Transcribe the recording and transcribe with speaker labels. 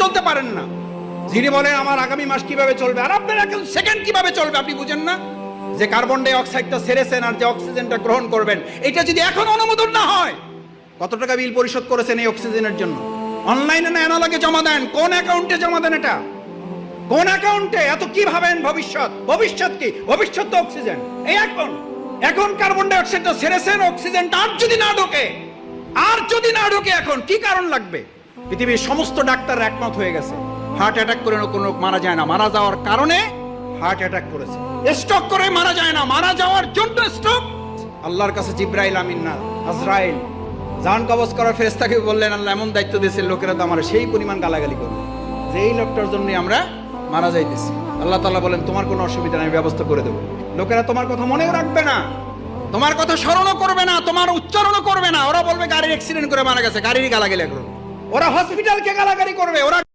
Speaker 1: চলতে পারেন না। যিনি বলেন আমার আগামী মাস কিভাবে চলবে, আর আপনার এক সেকেন্ড কিভাবে চলবে আপনি বুঝেন না? যে কার্বন ডাই অক্সাইডটা ছেড়েছেন আর যে অক্সিজেনটা গ্রহণ করবেন, এটা যদি এখন অনুমোদন না হয়, কত টাকা বিল পরিশোধ করেছেন এই অক্সিজেনের জন্য? অনলাইনে না অ্যানালগে জমা দেন? কোন অ্যাকাউন্টে জমা দেন? এটা কোন অ্যাকাউন্টে? এত কি ভাবেন ভবিষ্যৎ? ভবিষ্যৎ কি? ভবিষ্যৎ তো অক্সিজেন। এই এখন কার্বন ডাই অক্সাইডটা ছেড়েছেন, অক্সিজেনটা আর যদি না ঢোকে, এখন কি কারণ লাগবে? পৃথিবীর সমস্ত ডাক্তার একমত হয়ে গেছে, হার্ট অ্যাটাক করে কোনো লোক মারা যায় না, মারা যাওয়ার কারণে হার্ট অ্যাটাক করেছে। স্ট্রোক করে মারা যায় না, মারা যাওয়ার জন্য স্ট্রোক। আল্লাহর কাছে জিব্রাইল আমিন না আজরাইল জান কবজ করার ফেরেশতাকে বললেন, আল্লাহ এমন দায়িত্ব দিয়েছেন, লোকেরা তো আমার সেই পরিমাণ গালাগালি করবে যে এই লোকটার জন্যই আমরা মারা যাইতেছি। আল্লাহ তাআলা বলেন, তোমার কোনো অসুবিধা নেই, ব্যবস্থা করে দেবো। লোকেরা তোমার কথা মনেও রাখবে না, তোমার কথা স্মরণও করবে না, তোমার উচ্চারণও করবে না। ওরা বলবে গাড়ির অ্যাক্সিডেন্ট করে মারা গেছে, গাড়িরই গালাগালি করবে। ওরা হসপিটালকে গালাগালি করবে, ওরা